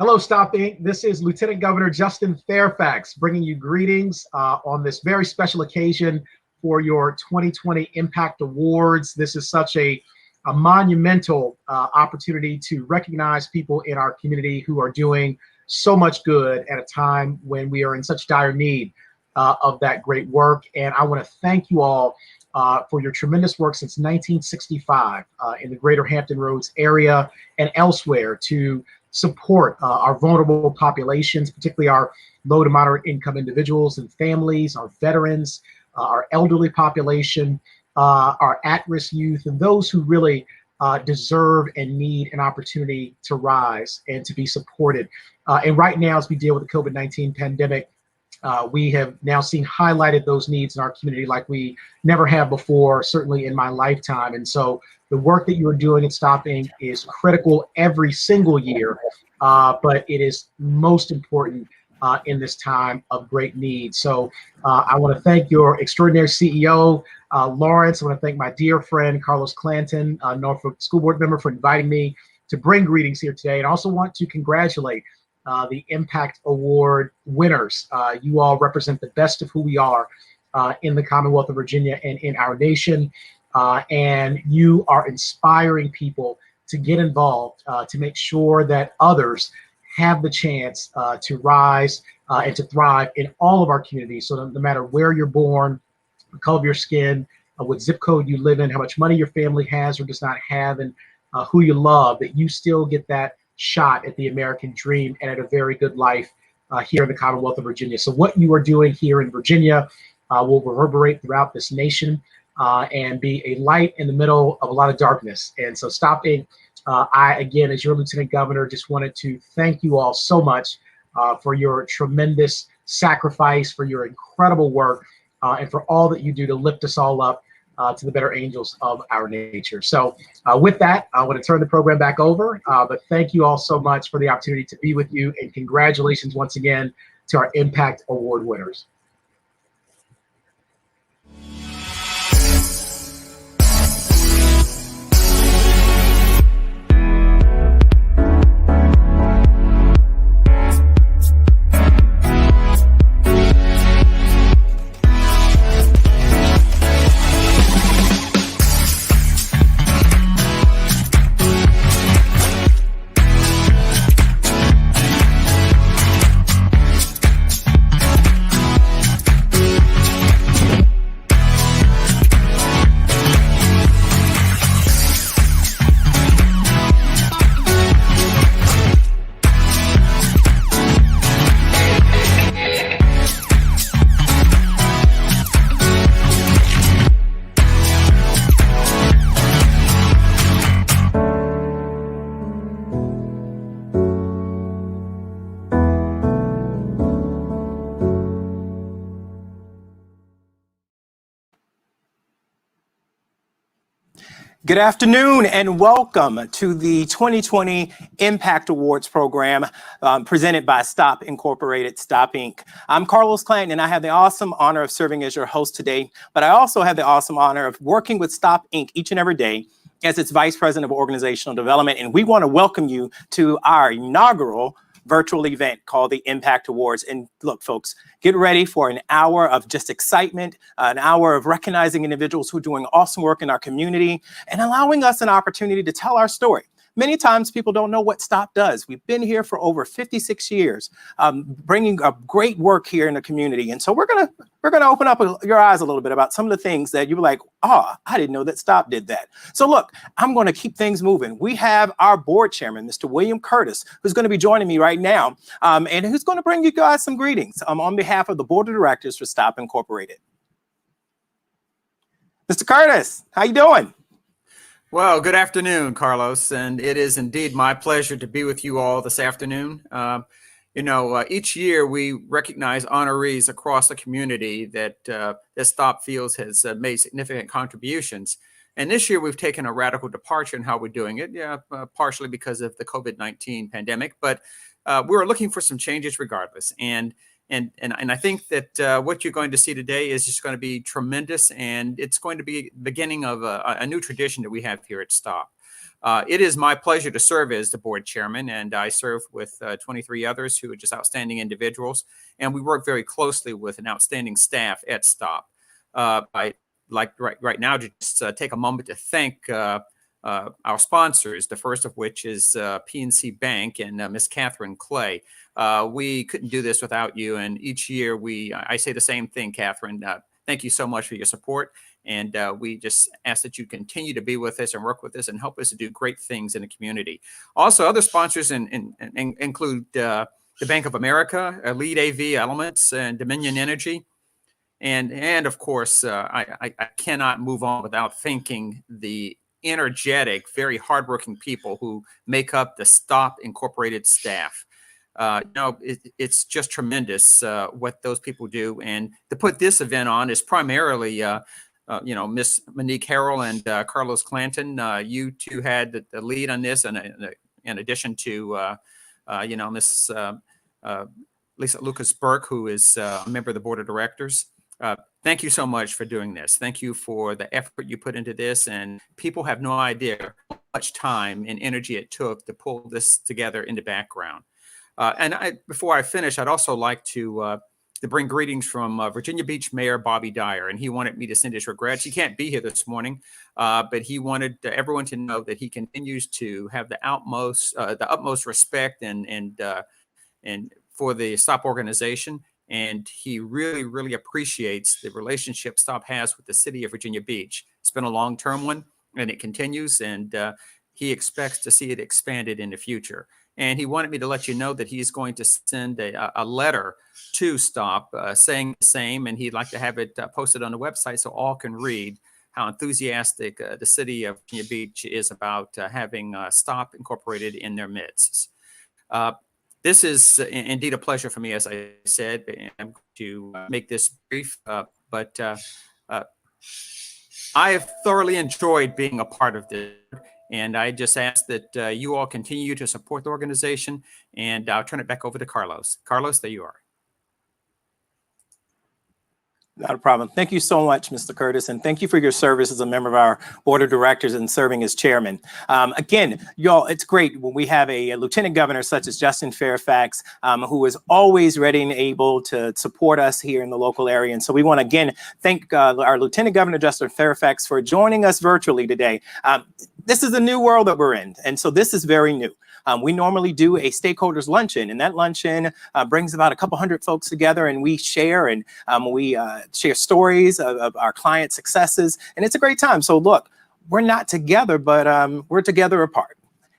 Hello, Stop Inc. This is Lieutenant Governor Justin Fairfax bringing you greetings on this very special occasion for your 2020 Impact Awards. This is such a monumental opportunity to recognize people in our community who are doing so much good at a time when we are in such dire need of that great work. And I want to thank you all for your tremendous work since 1965 in the greater Hampton Roads area and elsewhere to support our vulnerable populations, particularly our low to moderate income individuals and families, our veterans, our elderly population, our at-risk youth, and those who really deserve and need an opportunity to rise and to be supported. And right now, as we deal with the COVID-19 pandemic, we have now seen highlighted those needs in our community like we never have before, certainly in my lifetime. And so the work that you are doing at Stop Inc. is critical every single year, but it is most important in this time of great need. So I want to thank your extraordinary CEO, Lawrence. I want to thank my dear friend, Carlos Clanton, Norfolk School Board member, for inviting me to bring greetings here today. And I also want to congratulate the Impact Award winners. You all represent the best of who we are in the Commonwealth of Virginia and in our nation. And you are inspiring people to get involved, to make sure that others have the chance to rise and to thrive in all of our communities. So no matter where you're born, the color of your skin, what zip code you live in, how much money your family has or does not have, and who you love, that you still get that shot at the American dream and at a very good life here in the Commonwealth of Virginia. So what you are doing here in Virginia will reverberate throughout this nation and be a light in the middle of a lot of darkness. And so Stop Inc. I, again, as your Lieutenant Governor, just wanted to thank you all so much for your tremendous sacrifice, for your incredible work, and for all that you do to lift us all up to the better angels of our nature. So with that, I want to turn the program back over, but thank you all so much for the opportunity to be with you, and congratulations once again to our Impact Award winners. Good afternoon and welcome to the 2020 Impact Awards program presented by Stop Incorporated, Stop Inc. I'm Carlos Clanton, and I have the awesome honor of serving as your host today, but I also have the awesome honor of working with Stop Inc. each and every day as its Vice President of Organizational Development, and we want to welcome you to our inaugural virtual event called the Impact Awards. And look, folks, get ready for an hour of just excitement, an hour of recognizing individuals who are doing awesome work in our community and allowing us an opportunity to tell our story. Many times people don't know what Stop does. We've been here for over 56 years, bringing up great work here in the community. And so we're gonna open up your eyes a little bit about some of the things that you were like, oh, I didn't know that Stop did that. So look, I'm gonna keep things moving. We have our board chairman, Mr. William Curtis, who's gonna be joining me right now, and who's gonna bring you guys some greetings on behalf of the board of directors for Stop Incorporated. Mr. Curtis, how you doing? Well, good afternoon, Carlos, and it is indeed my pleasure to be with you all this afternoon. Each year we recognize honorees across the community that Stop feels has made significant contributions. And this year we've taken a radical departure in how we're doing it, partially because of the COVID-19 pandemic, but we're looking for some changes regardless. And I think that what you're going to see today is just going to be tremendous, and it's going to be the beginning of a new tradition that we have here at STOP. It is my pleasure to serve as the board chairman, and I serve with 23 others who are just outstanding individuals, and we work very closely with an outstanding staff at STOP. I'd like right now to just take a moment to thank our sponsors, the first of which is PNC Bank and Miss Catherine Clay. We couldn't do this without you, and each year I say the same thing, Catherine. Thank you so much for your support, and we just ask that you continue to be with us and work with us and help us to do great things in the community. Also, other sponsors include the Bank of America, Elite AV Elements, and Dominion Energy. And of course, I cannot move on without thanking the energetic, very hardworking people who make up the STOP Incorporated staff. It's just tremendous what those people do. And to put this event on is primarily, Miss Monique Harrell and Carlos Clanton. You two had the lead on this, and in addition to, Miss Lisa Lucas Burke, who is a member of the board of directors. Thank you so much for doing this. Thank you for the effort you put into this. And people have no idea how much time and energy it took to pull this together in the background. Before I finish, I'd also like to bring greetings from Virginia Beach Mayor Bobby Dyer. And he wanted me to send his regrets. He can't be here this morning, but he wanted everyone to know that he continues to have the utmost respect and for the STOP organization. And he really, really appreciates the relationship STOP has with the city of Virginia Beach. It's been a long-term one, and it continues, and he expects to see it expanded in the future. And he wanted me to let you know that he's going to send a letter to STOP saying the same, and he'd like to have it posted on the website so all can read how enthusiastic the city of Virginia Beach is about having STOP Incorporated in their midst. This is indeed a pleasure for me, as I said. I'm going to make this brief, but I have thoroughly enjoyed being a part of this. And I just ask that you all continue to support the organization, and I'll turn it back over to Carlos. Carlos, there you are. Not a problem. Thank you so much, Mr. Curtis, and thank you for your service as a member of our board of directors and serving as chairman. Again, y'all, it's great when we have a lieutenant governor such as Justin Fairfax, who is always ready and able to support us here in the local area. And so we want to again thank our Lieutenant Governor Justin Fairfax for joining us virtually today. This is a new world that we're in, and so this is very new. We normally do a stakeholders luncheon, and that luncheon brings about a couple hundred folks together, and we share and we share stories of our client successes, and it's a great time. So look, we're not together, but we're together apart.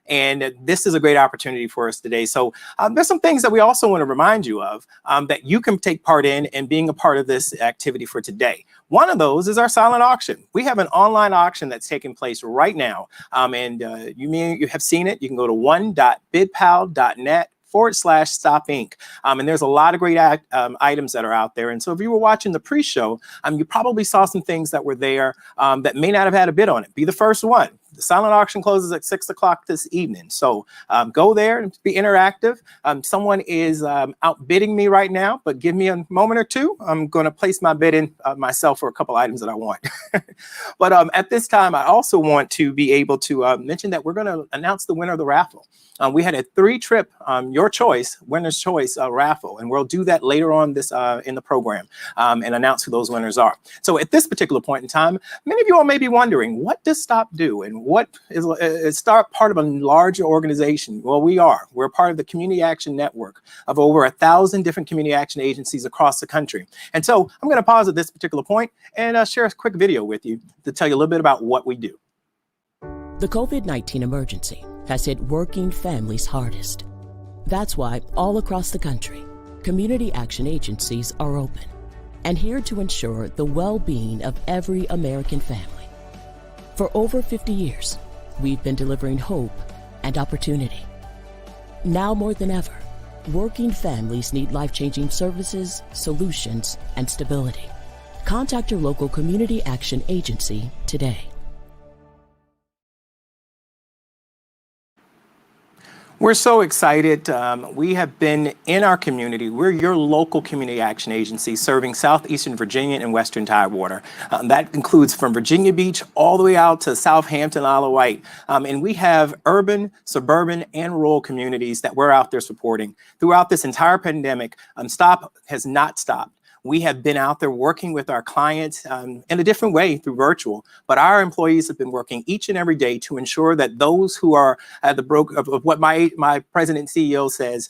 And this is a great opportunity for us today. So there's some things that we also want to remind you of that you can take part in and being a part of this activity for today. One of those is our silent auction. We have an online auction that's taking place right now. You have seen it. You can go to one.bidpal.net/Stop Inc. And there's a lot of great items that are out there. And so if you were watching the pre-show, you probably saw some things that were there that may not have had a bid on it. Be the first one. The silent auction closes at 6 o'clock this evening. So go there and be interactive. Someone is outbidding me right now, but give me a moment or two. I'm going to place my bid in myself for a couple items that I want. But at this time, I also want to be able to mention that we're going to announce the winner of the raffle. We had a 3-trip your choice, winner's choice raffle, and we'll do that later on this in the program and announce who those winners are. So at this particular point in time, many of you all may be wondering, what does STOP do? And what is STOP part of a larger organization? Well, we're part of the Community Action Network of over 1,000 different community action agencies across the country. And so I'm going to pause at this particular point and share a quick video with you to tell you a little bit about what we do. The COVID-19 emergency has hit working families hardest. That's why all across the country, community action agencies are open and here to ensure the well-being of every American family. For over 50 years, we've been delivering hope and opportunity. Now more than ever, working families need life-changing services, solutions, and stability. Contact your local community action agency today. We're so excited. We have been in our community. We're your local community action agency serving Southeastern Virginia and Western Tidewater. That includes from Virginia Beach all the way out to Southampton, Isle of Wight. And we have urban, suburban, and rural communities that we're out there supporting. Throughout this entire pandemic, STOP has not stopped. We have been out there working with our clients in a different way through virtual, but our employees have been working each and every day to ensure that those who are at the broke of what my president and CEO says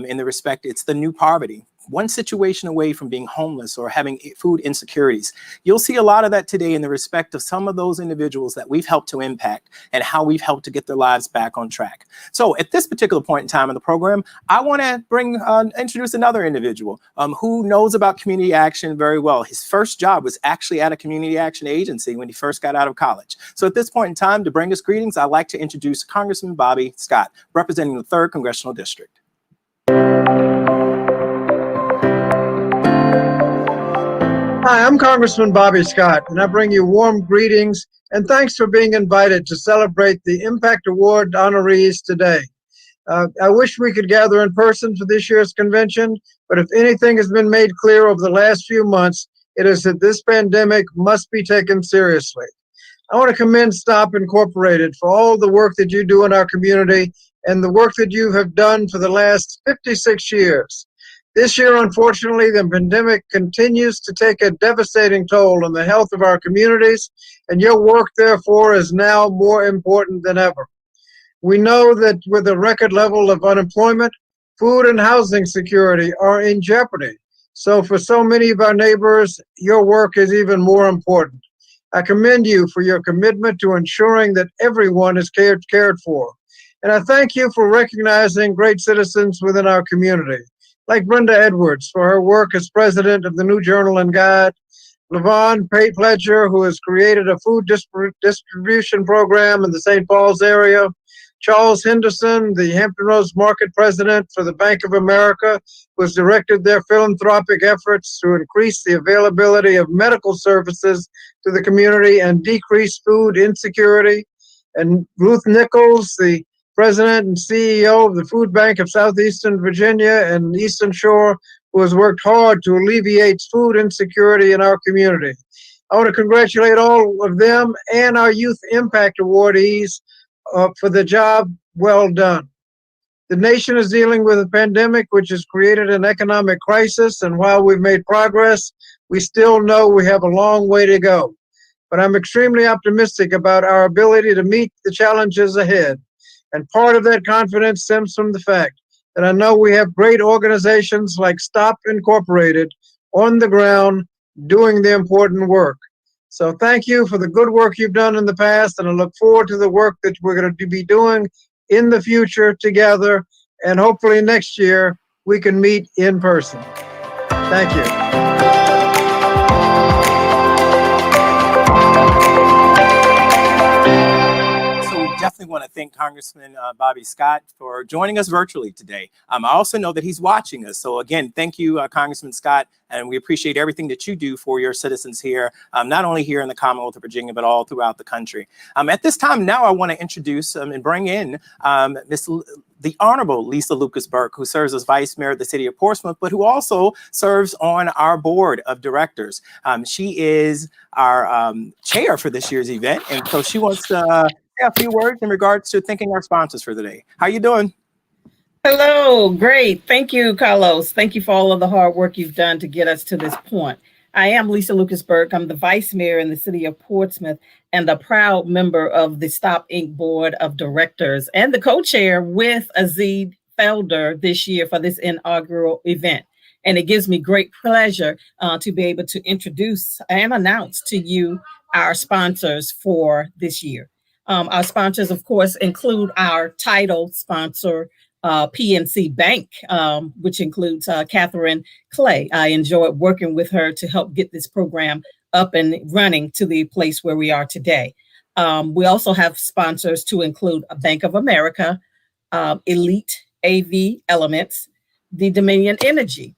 in the respect, it's the new poverty. One situation away from being homeless or having food insecurities. You'll see a lot of that today in the respect of some of those individuals that we've helped to impact and how we've helped to get their lives back on track. So at this particular point in time in the program, I want to introduce another individual who knows about community action very well. His first job was actually at a community action agency when he first got out of college. So at this point in time, to bring us greetings, I'd like to introduce Congressman Bobby Scott, representing the 3rd Congressional District. Hi, I'm Congressman Bobby Scott, and I bring you warm greetings and thanks for being invited to celebrate the Impact Award honorees today. I wish we could gather in person for this year's convention, but if anything has been made clear over the last few months, it is that this pandemic must be taken seriously. I want to commend STOP Incorporated for all the work that you do in our community and the work that you have done for the last 56 years. This year, unfortunately, the pandemic continues to take a devastating toll on the health of our communities, and your work, therefore, is now more important than ever. We know that with a record level of unemployment, food and housing security are in jeopardy. So for so many of our neighbors, your work is even more important. I commend you for your commitment to ensuring that everyone is cared for. And I thank you for recognizing great citizens within our community, like Brenda Edwards for her work as president of the New Journal and Guide, Levon Pledger, who has created a food distribution program in the St. Paul's area, Charles Henderson, the Hampton Roads Market president for the Bank of America, who has directed their philanthropic efforts to increase the availability of medical services to the community and decrease food insecurity, and Ruth Nichols, the President and CEO of the Food Bank of Southeastern Virginia and Eastern Shore, who has worked hard to alleviate food insecurity in our community. I want to congratulate all of them and our Youth Impact awardees for the job well done. The nation is dealing with a pandemic which has created an economic crisis, and while we've made progress, we still know we have a long way to go. But I'm extremely optimistic about our ability to meet the challenges ahead. And part of that confidence stems from the fact that I know we have great organizations like STOP Incorporated on the ground doing the important work. So thank you for the good work you've done in the past, and I look forward to the work that we're going to be doing in the future together, and hopefully next year we can meet in person. Thank you. Definitely want to thank Congressman Bobby Scott for joining us virtually today. I also know that he's watching us. So again, thank you, Congressman Scott, and we appreciate everything that you do for your citizens here, not only here in the Commonwealth of Virginia, but all throughout the country. At this time now, I want to introduce and bring in the Honorable Lisa Lucas Burke, who serves as Vice Mayor of the City of Portsmouth, but who also serves on our board of directors. She is our chair for this year's event, and so she wants to say a few words in regards to thanking our sponsors for the day. How you doing? Hello, great. Thank you, Carlos. Thank you for all of the hard work you've done to get us to this point. I am Lisa Lucas Burke. I'm the Vice Mayor in the City of Portsmouth and a proud member of the STOP Inc. Board of Directors and the co-chair with Azeed Felder this year for this inaugural event. And it gives me great pleasure to be able to introduce and announce to you our sponsors for this year. Our sponsors, of course, include our title sponsor, PNC Bank, which includes Catherine Clay. I enjoyed working with her to help get this program up and running to the place where we are today. We also have sponsors to include Bank of America, Elite AV Elements, the Dominion Energy,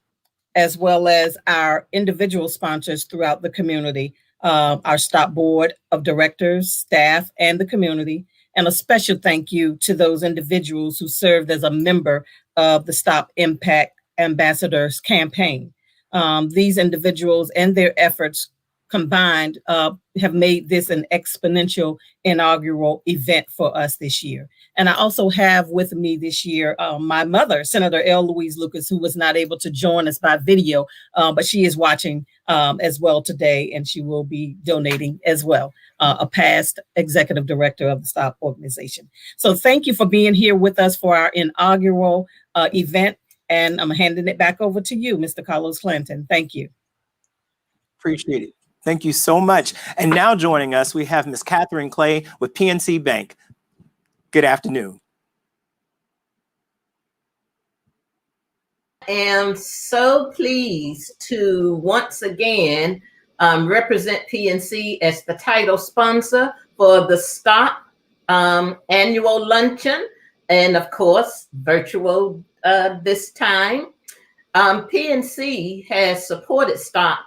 as well as our individual sponsors throughout the community, our STOP Board of Directors, staff, and the community. And a special thank you to those individuals who served as a member of the Stop Impact Ambassadors campaign. These individuals and their efforts combined have made this an exponential inaugural event for us this year. And I also have with me this year my mother, Senator L. Louise Lucas, who was not able to join us by video, but she is watching as well today, and she will be donating as well, a past executive director of the STOP organization. So thank you for being here with us for our inaugural event. And I'm handing it back over to you, Mr. Carlos Clanton. Thank you. Appreciate it. Thank you so much. And now joining us, we have Ms. Catherine Clay with PNC Bank. Good afternoon. I am so pleased to once again represent PNC as the title sponsor for the STOP annual luncheon, and of course, virtual this time. PNC has supported STOP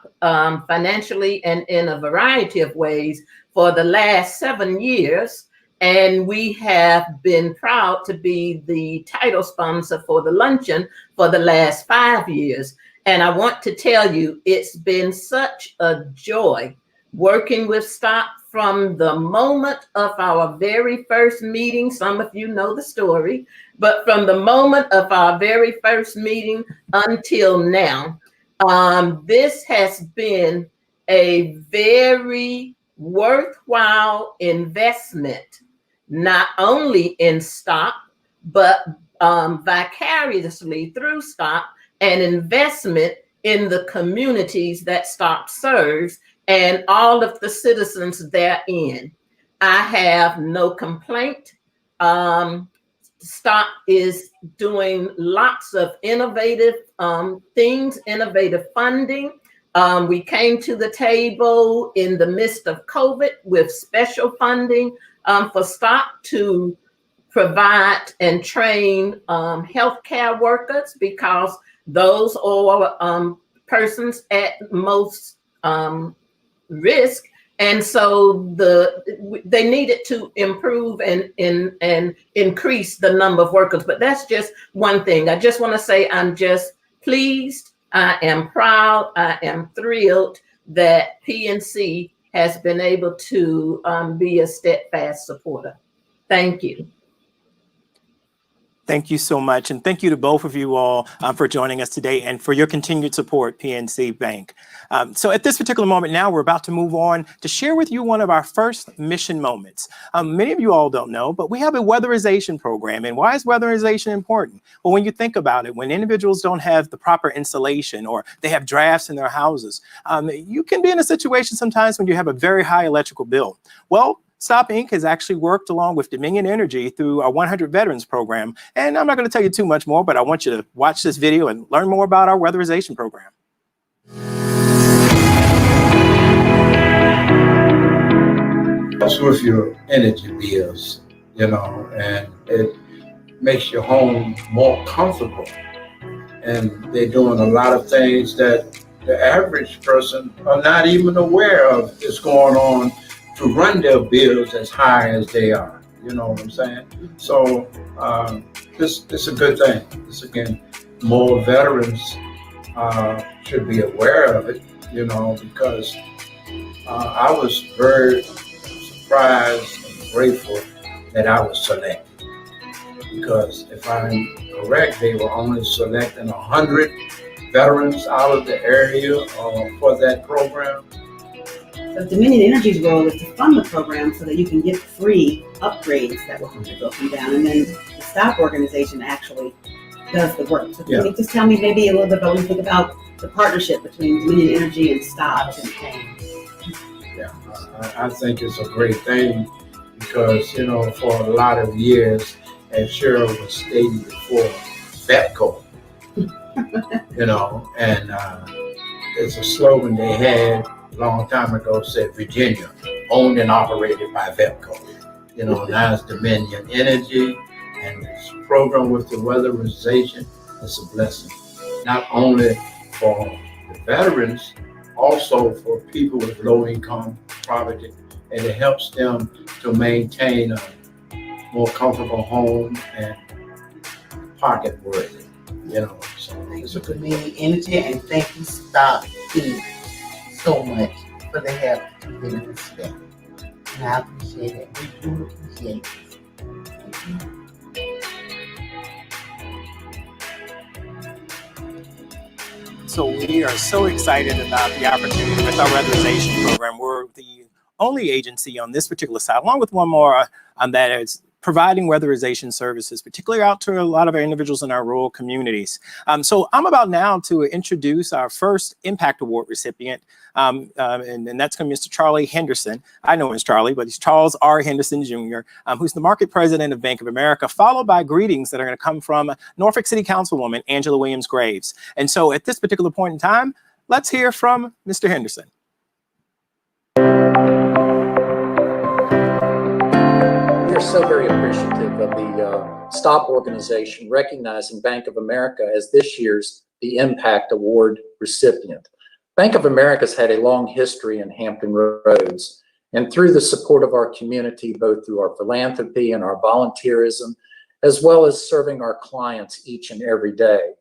financially and in a variety of ways for the last 7 years. And we have been proud to be the title sponsor for the luncheon for the last 5 years. And I want to tell you, it's been such a joy working with STOP from the moment of our very first meeting. Some of you know the story, but from the moment of our very first meeting until now, this has been a very worthwhile investment, not only in STOP, but vicariously through STOP, an investment in the communities that STOP serves and all of the citizens therein. I have no complaint. STOP is doing lots of innovative things, innovative funding. We came to the table in the midst of COVID with special funding for STOP to provide and train healthcare workers, because those are persons at most risk. And so they needed to improve and increase the number of workers. But that's just one thing. I just want to say I'm just pleased. I am proud. I am thrilled that PNC has been able to be a steadfast supporter. Thank you. Thank you so much. And thank you to both of you all for joining us today and for your continued support, PNC Bank. So at this particular moment now, we're about to move on to share with you one of our first mission moments. Many of you all don't know, but we have a weatherization program. And why is weatherization important? Well, when you think about it, when individuals don't have the proper insulation or they have drafts in their houses, you can be in a situation sometimes when you have a very high electrical bill. Well, STOP Inc. has actually worked along with Dominion Energy through our 100 Veterans program. And I'm not going to tell you too much more, but I want you to watch this video and learn more about our weatherization program. That's with your energy bills, you know, and it makes your home more comfortable. And they're doing a lot of things that the average person are not even aware of is going on to run their bills as high as they are. You know what I'm saying? So it's a good thing. It's, again, more veterans should be aware of it, you know, because I was very surprised and grateful that I was selected. Because if I'm correct, they were only selecting 100 veterans out of the area for that program. So Dominion Energy's role is to fund the program so that you can get free upgrades that will help your bill come down. And then the STOP organization actually does the work. So can you just tell me maybe a little bit about what you think about the partnership between Dominion Energy and STOP? Yeah, I think it's a great thing because, you know, for a lot of years, as Cheryl was stating before, VEPCO, you know, and it's a slogan they had a long time ago, said Virginia, owned and operated by VEPCO. You know, now it's Dominion Energy, and this program with the weatherization is a blessing, not only for the veterans, also for people with low income poverty, and it helps them to maintain more comfortable home and pocket worthy, So Thank it's you a for good being energy, and thank you, Stop P, so much for the help you've given us today. And I appreciate it. We do appreciate it. Thank you. So we are so excited about the opportunity with our weatherization program. We're the only agency on this particular side, along with one more that is providing weatherization services, particularly out to a lot of our individuals in our rural communities. So I'm about now to introduce our first Impact Award recipient, and that's going to be Mr. Charlie Henderson. I know it's Charlie, but he's Charles R. Henderson Jr., who's the market president of Bank of America, followed by greetings that are going to come from Norfolk City Councilwoman Angela Williams Graves. And so at this particular point in time, let's hear from Mr. Henderson. We're so very appreciative of the STOP organization recognizing Bank of America as this year's the Impact Award recipient. Bank of America has had a long history in Hampton Roads, and through the support of our community, both through our philanthropy and our volunteerism, as well as serving our clients each and every day.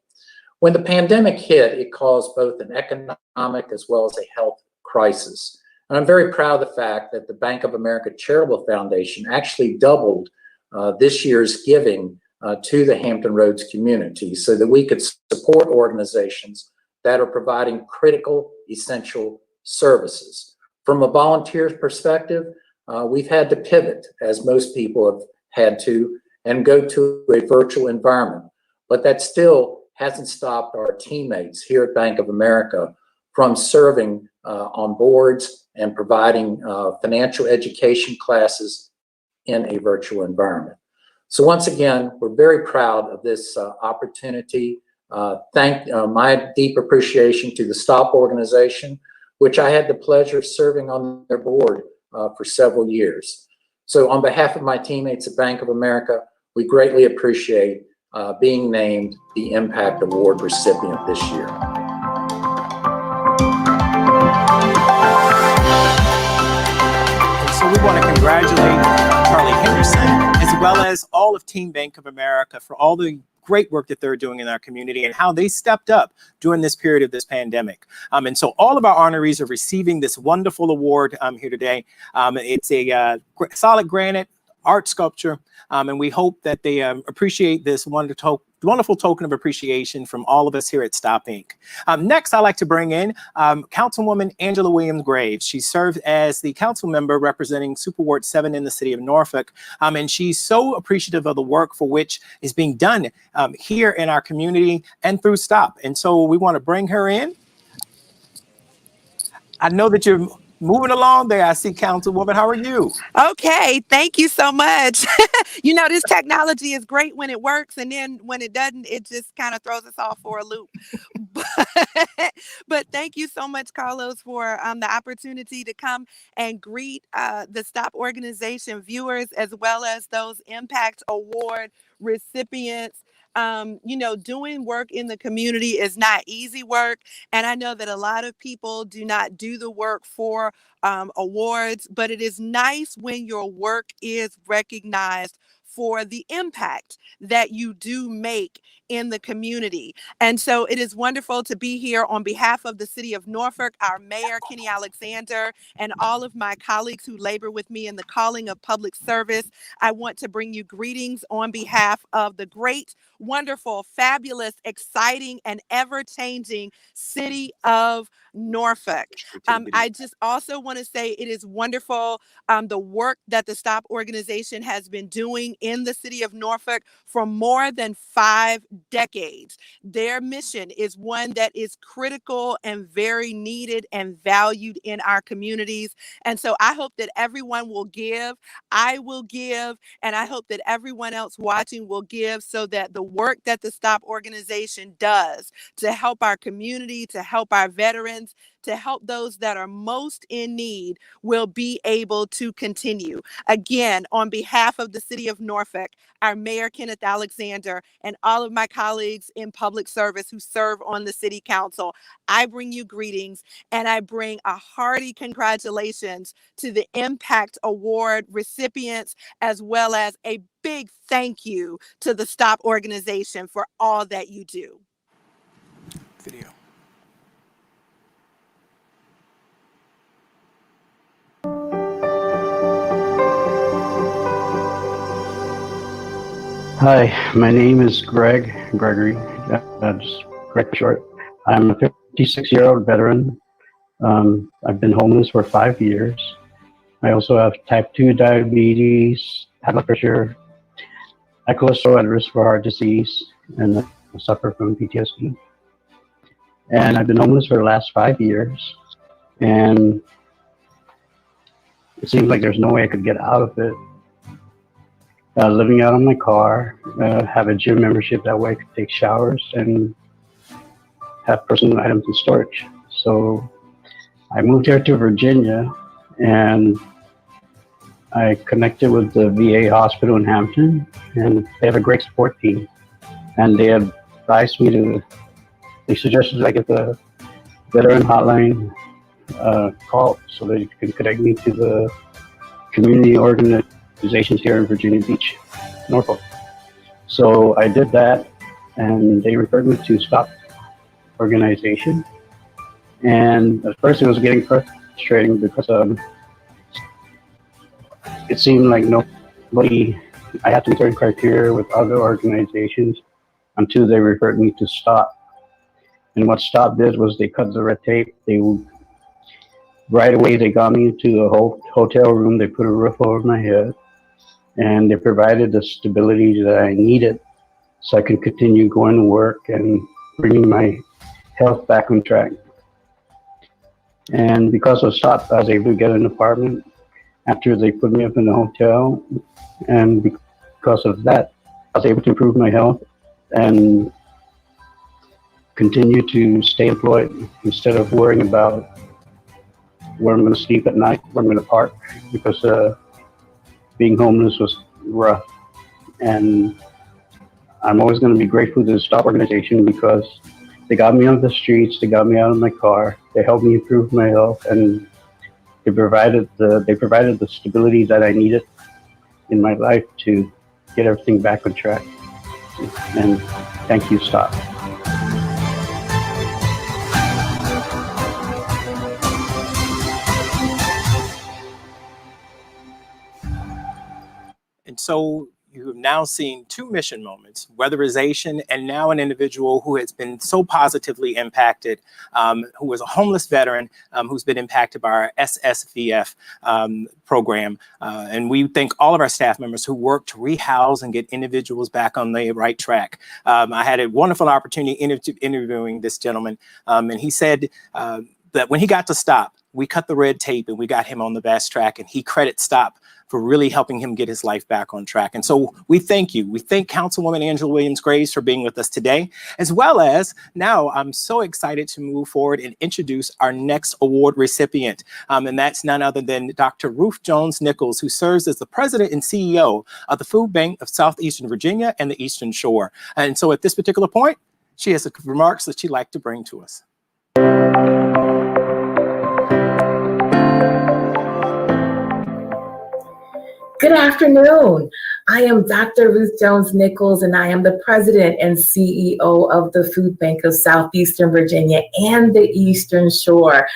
When the pandemic hit, it caused both an economic as well as a health crisis. And I'm very proud of the fact that the Bank of America Charitable Foundation actually doubled this year's giving to the Hampton Roads community so that we could support organizations that are providing critical, essential services. From a volunteer's perspective, we've had to pivot, as most people have had to, and go to a virtual environment. But that still hasn't stopped our teammates here at Bank of America from serving on boards and providing financial education classes in a virtual environment. So once again, we're very proud of this opportunity. Thank my deep appreciation to the STOP organization, which I had the pleasure of serving on their board for several years. So on behalf of my teammates at Bank of America, we greatly appreciate being named the Impact Award recipient this year. So we want to congratulate Charlie Henderson, as well as all of Team Bank of America, for all the great work that they're doing in our community and how they stepped up during this period of this pandemic. And so all of our honorees are receiving this wonderful award here today. It's a solid granite art sculpture, and we hope that they appreciate this wonderful token of appreciation from all of us here at Stop Inc. Next, I'd like to bring in Councilwoman Angela Williams Graves. She served as the council member representing Super Ward 7 in the city of Norfolk, and she's so appreciative of the work for which is being done here in our community and through Stop. And so we want to bring her in. I know that you're moving along there. I see Councilwoman. How are you? Okay, thank you so much. You know, this technology is great when it works, and then when it doesn't, it just kind of throws us off for a loop. But thank you so much, Carlos, for the opportunity to come and greet the STOP organization viewers, as well as those Impact Award recipients. You know, doing work in the community is not easy work. And I know that a lot of people do not do the work for awards, but it is nice when your work is recognized for the impact that you do make in the community. And so it is wonderful to be here on behalf of the city of Norfolk, our mayor, Kenny Alexander, and all of my colleagues who labor with me in the calling of public service. I want to bring you greetings on behalf of the great, wonderful, fabulous, exciting, and ever-changing city of Norfolk. I just also want to say it is wonderful the work that the STOP organization has been doing in the city of Norfolk for more than 5 decades. Their mission is one that is critical and very needed and valued in our communities. And so I hope that everyone will give. I will give, and I hope that everyone else watching will give, so that the work that the STOP organization does to help our community, to help our veterans, to help those that are most in need will be able to continue. Again, on behalf of the City of Norfolk, our Mayor Kenneth Alexander, and all of my colleagues in public service who serve on the City Council, I bring you greetings, and I bring a hearty congratulations to the Impact Award recipients, as well as a big thank you to the STOP organization for all that you do. Video. Hi, my name is Gregory, just Greg for short. I'm a 56-year-old veteran. I've been homeless for 5 years. I also have type 2 diabetes, high blood pressure, high cholesterol, at risk for heart disease, and I suffer from PTSD. And I've been homeless for the last 5 years, and it seems like there's no way I could get out of it. Living out of my car, have a gym membership, that way I could take showers and have personal items in storage. So I moved here to Virginia, and I connected with the VA hospital in Hampton, and they have a great support team. And they advised me to, they suggested I get the veteran hotline call so they can connect me to the community organizations here in Virginia Beach, Norfolk. So I did that, and they referred me to STOP organization. And at first it was getting frustrating because it seemed like nobody, I had to meet certain criteria with other organizations until they referred me to STOP. And what STOP did was they cut the red tape. Right away they got me into a hotel room. They put a roof over my head, and they provided the stability that I needed so I could continue going to work and bringing my health back on track. And because of STOP, I was able to get an apartment after they put me up in the hotel. And because of that, I was able to improve my health and continue to stay employed instead of worrying about where I'm going to sleep at night, where I'm going to park, because being homeless was rough. And I'm always going to be grateful to the STOP organization because they got me off the streets, they got me out of my car, they helped me improve my health, and they provided the stability that I needed in my life to get everything back on track. And thank you, STOP. And so you have now seen two mission moments, weatherization, and now an individual who has been so positively impacted, who was a homeless veteran, who's been impacted by our SSVF program. And we thank all of our staff members who work to rehouse and get individuals back on the right track. I had a wonderful opportunity interviewing this gentleman, and he said that when he got to STOP, we cut the red tape and we got him on the best track, and he credits STOP for really helping him get his life back on track. And so we thank you. We thank Councilwoman Angela Williams-Graves for being with us today, as well as now I'm so excited to move forward and introduce our next award recipient. And that's none other than Dr. Ruth Jones-Nichols, who serves as the president and CEO of the Food Bank of Southeastern Virginia and the Eastern Shore. And so at this particular point, she has some remarks that she'd like to bring to us. Good afternoon. I am Dr. Ruth Jones-Nichols, and I am the president and CEO of the Food Bank of Southeastern Virginia and the Eastern Shore.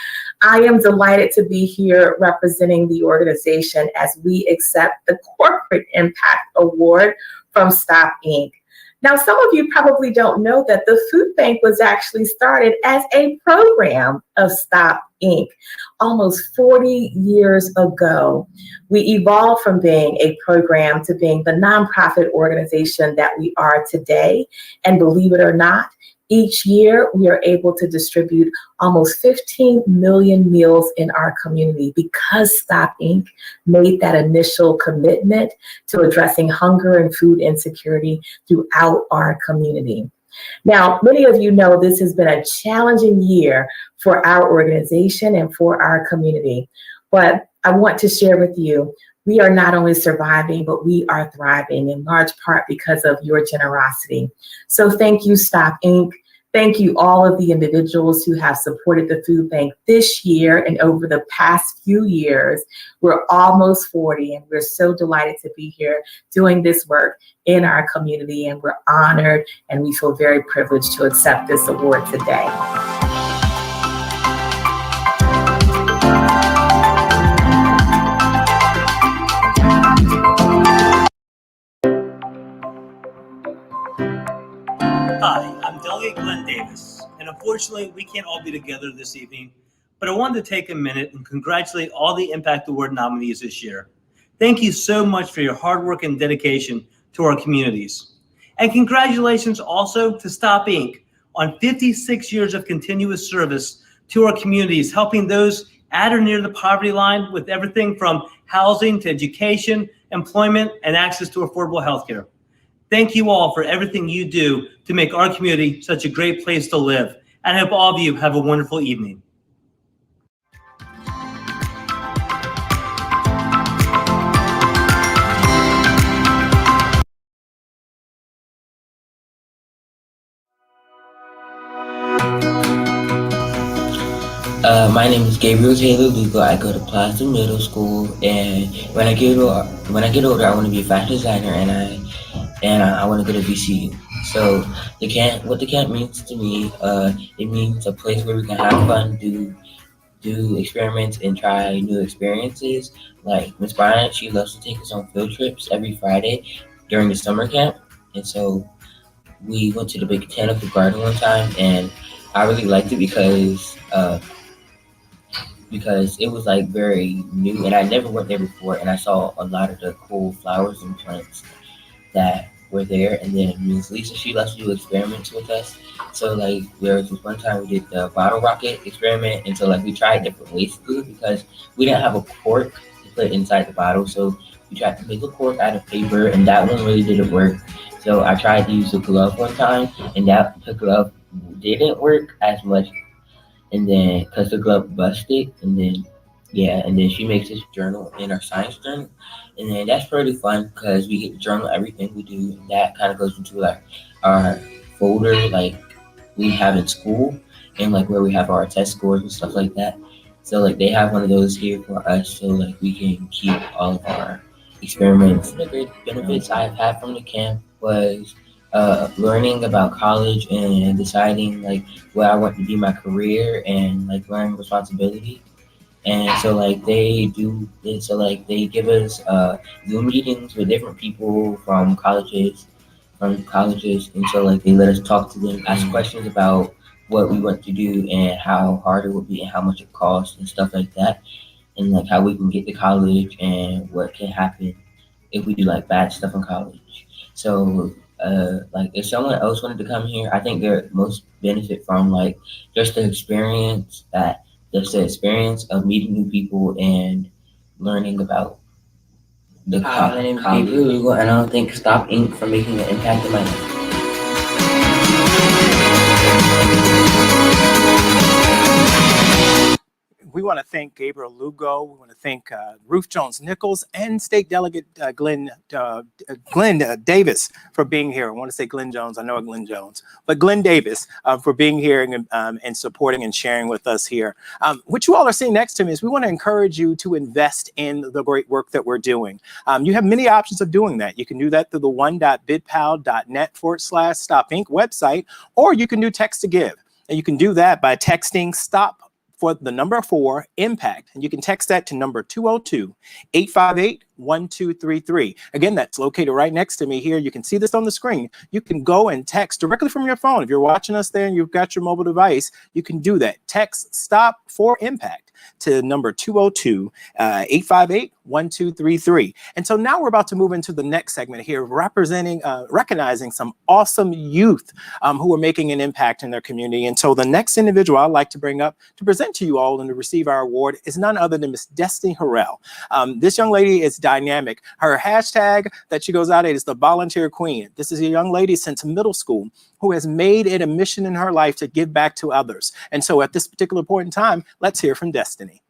I am delighted to be here representing the organization as we accept the Corporate Impact Award from STOP Inc. Now, some of you probably don't know that the Food Bank was actually started as a program of STOP Inc. almost 40 years ago. We evolved from being a program to being the nonprofit organization that we are today. And believe it or not, each year we are able to distribute almost 15 million meals in our community because STOP Inc. made that initial commitment to addressing hunger and food insecurity throughout our community. Now, many of you know this has been a challenging year for our organization and for our community, but I want to share with you, we are not only surviving, but we are thriving in large part because of your generosity. So thank you, Stop Inc. Thank you, all of the individuals who have supported the food bank this year and over the past few years. We're almost 40, and we're so delighted to be here doing this work in our community, and we're honored and we feel very privileged to accept this award today. Hi, I'm Delegate Glenn Davis, and unfortunately, we can't all be together this evening, but I wanted to take a minute and congratulate all the Impact Award nominees this year. Thank you so much for your hard work and dedication to our communities. And congratulations also to Stop Inc. on 56 years of continuous service to our communities, helping those at or near the poverty line with everything from housing to education, employment, and access to affordable health care. Thank you all for everything you do to make our community such a great place to live. And I hope all of you have a wonderful evening. My name is Gabriel Taylor Lugo. I go to Plaza Middle School, and when I get older, I want to be a fashion designer, and I want to go to VCU. So what the camp means to me, it means a place where we can have fun, do experiments, and try new experiences. Like Miss Bryant, she loves to take us on field trips every Friday during the summer camp, and so we went to the Botanical Garden one time, and I really liked it because it was like very new, and I never went there before, and I saw a lot of the cool flowers and plants that were there. And then Ms. Lisa, she loves to do experiments with us. So like there was this one time we did the bottle rocket experiment, and so like we tried different ways to do it because we didn't have a cork to put inside the bottle. So we tried to make a cork out of paper, and that one really didn't work. So I tried to use a glove one time, and the glove didn't work as much. And then, because the glove busted, and then she makes this journal in our science journal. And then that's pretty fun because we get to journal everything we do. And that kind of goes into like our folder, like we have in school, and like where we have our test scores and stuff like that. So like they have one of those here for us, so like we can keep all of our experiments. The great benefits I've had from the camp was learning about college and deciding like what I want to be my career, and like learning responsibility. And so like they give us Zoom meetings with different people from colleges, and so like they let us talk to them, ask questions about what we want to do and how hard it would be and how much it costs and stuff like that, and like how we can get to college and what can happen if we do like bad stuff in college. So like if someone else wanted to come here, I think they're most benefit from like just the experience of meeting new people and learning about the college. My name is Gabriel Lugo, and I don't think Stop Inc. for making an impact in my life. We want to thank Gabriel Lugo. We want to thank Ruth Jones Nichols and State Delegate Glenn Davis for being here. I want to say Glenn Jones. I know Glenn Jones, but Glenn Davis for being here and supporting and sharing with us here. What you all are seeing next to me is we want to encourage you to invest in the great work that we're doing. You have many options of doing that. You can do that through the one.bitpal.net/Stop Inc. website, or you can do text to give. And you can do that by texting STOP for the number 4 impact, and you can text that to number 202-858-1233. Again, that's located right next to me here. You can see this on the screen. You can go and text directly from your phone. If you're watching us there and you've got your mobile device, you can do that. Text STOP for impact to number 202-858-1233. And so now we're about to move into the next segment here, recognizing some awesome youth who are making an impact in their community. And so the next individual I'd like to bring up to present to you all and to receive our award is none other than Miss Destiny Harrell. This young lady is dynamic. Her hashtag that she goes out at is the Volunteer Queen. This is a young lady since middle school who has made it a mission in her life to give back to others. And so at this particular point in time, let's hear from Destiny.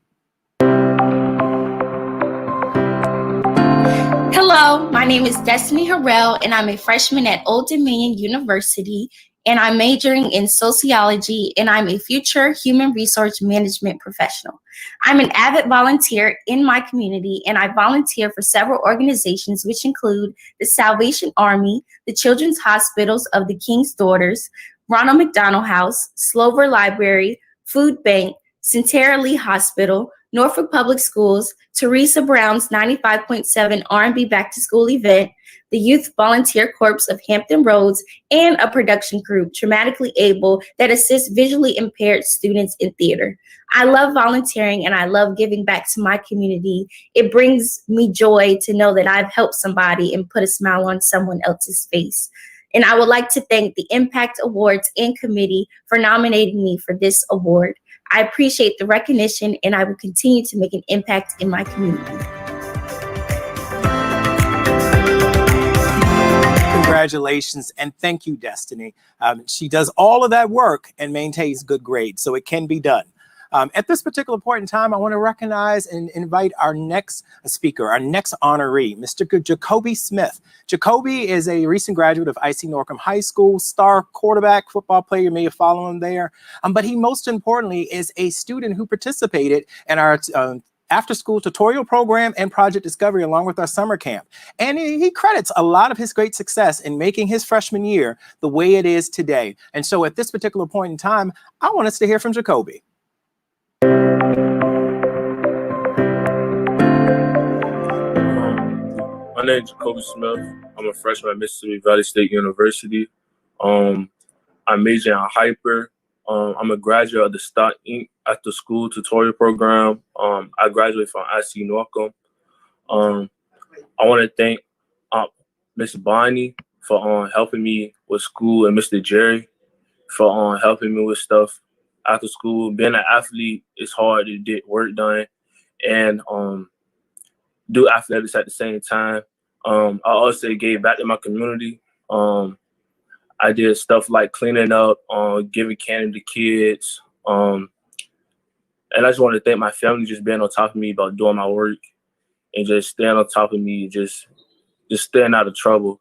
Hello, my name is Destiny Harrell, and I'm a freshman at Old Dominion University, and I'm majoring in sociology, and I'm a future human resource management professional. I'm an avid volunteer in my community, and I volunteer for several organizations, which include the Salvation Army, the Children's Hospitals of the King's Daughters, Ronald McDonald House, Slover Library, Food Bank, Centera Lee Hospital, Norfolk Public Schools, Teresa Brown's 95.7 R&B Back to School event, the Youth Volunteer Corps of Hampton Roads, and a production crew, Traumatically Able, that assists visually impaired students in theater. I love volunteering and I love giving back to my community. It brings me joy to know that I've helped somebody and put a smile on someone else's face. And I would like to thank the Impact Awards and committee for nominating me for this award. I appreciate the recognition, and I will continue to make an impact in my community. Congratulations, and thank you, Destiny. She does all of that work and maintains good grades, so it can be done. At this particular point in time, I want to recognize and invite our next speaker, our next honoree, Mr. Jacoby Smith. Jacoby is a recent graduate of IC Norcom High School, star quarterback, football player. You may have followed him there. But he most importantly is a student who participated in our after-school tutorial program and project discovery along with our summer camp. And he credits a lot of his great success in making his freshman year the way it is today. And so at this particular point in time, I want us to hear from Jacoby. My name is Jacoby Smith. I'm a freshman at Mississippi Valley State University. I major in hyper. I'm a graduate of the Stock Inc. After School Tutorial Program. I graduated from IC Norcom. I want to thank Ms. Bonnie for helping me with school, and Mr. Jerry for helping me with stuff after school. Being an athlete, it's hard to get work done and do athletics at the same time. I also gave back to my community. I did stuff like cleaning up, giving candy to kids. And I just want to thank my family just being on top of me about doing my work and just staying on top of me, just staying out of trouble.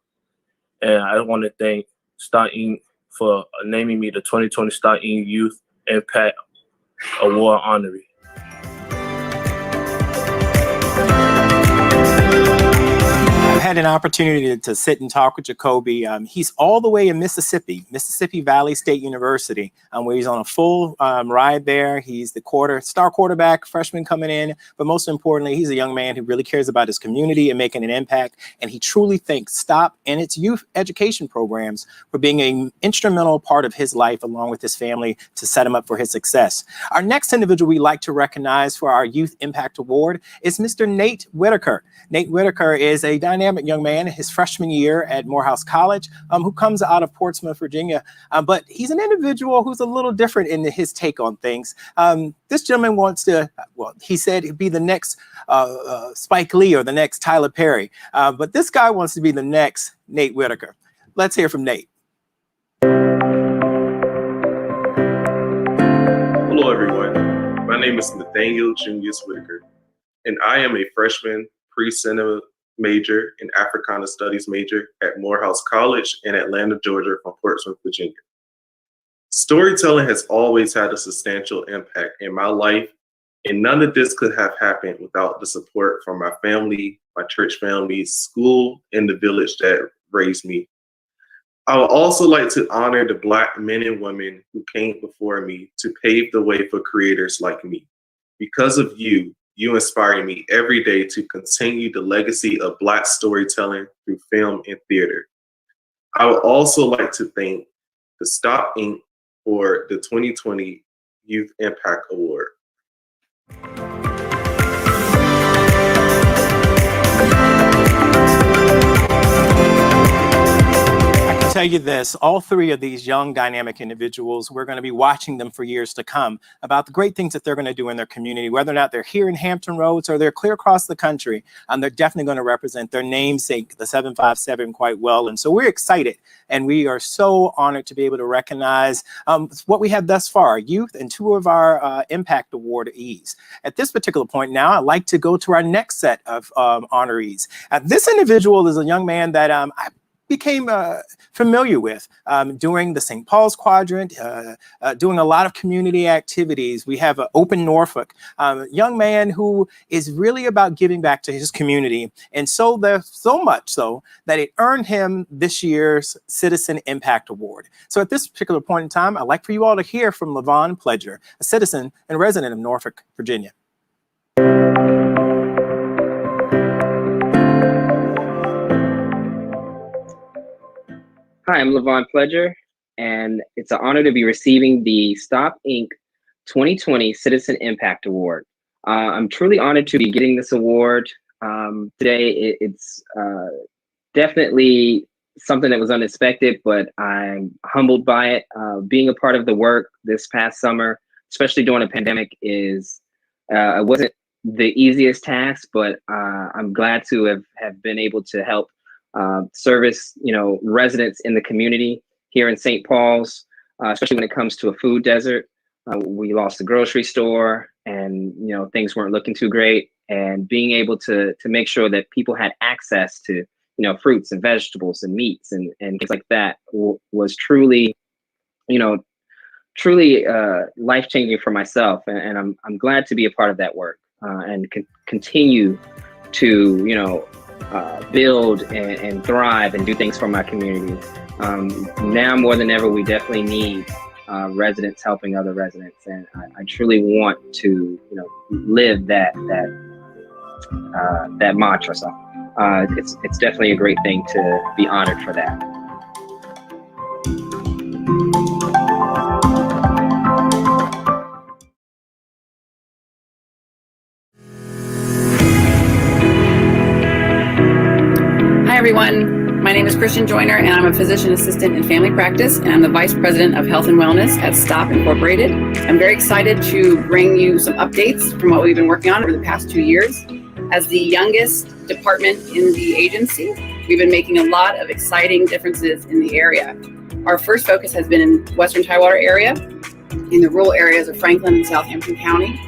And I want to thank Stock Inc. for naming me the 2020 Stock Inc. Youth Impact Award honoree. I've had an opportunity to sit and talk with Jacoby. He's all the way in Mississippi Valley State University, where he's on a full ride there. He's the star quarterback, freshman coming in, but most importantly, he's a young man who really cares about his community and making an impact. And he truly thanks STOP and its youth education programs for being an instrumental part of his life, along with his family, to set him up for his success. Our next individual we'd like to recognize for our Youth Impact Award is Mr. Nate Whitaker. Nate Whitaker is a dynamic young man in his freshman year at Morehouse College, who comes out of Portsmouth, Virginia. But he's an individual who's a little different in his take on things. This gentleman wants to, he said he'd be the next Spike Lee or the next Tyler Perry. But this guy wants to be the next Nate Whitaker. Let's hear from Nate. Hello, everyone. My name is Nathaniel Junius Whitaker, and I am a freshman pre-cinema major and Africana Studies major at Morehouse College in Atlanta, Georgia from Portsmouth, Virginia. Storytelling has always had a substantial impact in my life, and none of this could have happened without the support from my family, my church family, school, and the village that raised me. I would also like to honor the Black men and women who came before me to pave the way for creators like me. Because of you, you inspire me every day to continue the legacy of Black storytelling through film and theater. I would also like to thank the Stop Inc. for the 2020 Youth Impact Award. tell you this, all three of these young dynamic individuals, we're going to be watching them for years to come about the great things that they're going to do in their community, whether or not they're here in Hampton Roads or they're clear across the country. They're definitely going to represent their namesake, the 757, quite well. And so we're excited and we are so honored to be able to recognize what we have thus far, youth and two of our Impact Awardees. At this particular point now, I'd like to go to our next set of honorees. This individual is a young man that I became familiar with during the St. Paul's Quadrant, doing a lot of community activities. We have Open Norfolk, young man who is really about giving back to his community. And so there's so much so that it earned him this year's Citizen Impact Award. So at this particular point in time, I'd like for you all to hear from Levon Pledger, a citizen and resident of Norfolk, Virginia. Hi, I'm Levon Pledger, and it's an honor to be receiving the Stop Inc. 2020 Citizen Impact Award. I'm truly honored to be getting this award today. It's definitely something that was unexpected, but I'm humbled by it. Being a part of the work this past summer, especially during a pandemic, it wasn't the easiest task, but I'm glad to have been able to help service, residents in the community here in St. Paul's, especially when it comes to a food desert. We lost the grocery store and, things weren't looking too great. And being able to make sure that people had access to, fruits and vegetables and meats and things like that was truly, life-changing for myself. And I'm glad to be a part of that work and continue to, build and thrive and do things for my community. Now more than ever, we definitely need residents helping other residents, and I truly want to, live that mantra. So it's definitely a great thing to be honored for that. Hi everyone, my name is Christian Joyner and I'm a physician assistant in family practice and I'm the Vice President of Health and Wellness at STOP Incorporated. I'm very excited to bring you some updates from what we've been working on over the past 2 years. As the youngest department in the agency, we've been making a lot of exciting differences in the area. Our first focus has been in Western Tidewater area, in the rural areas of Franklin and Southampton County.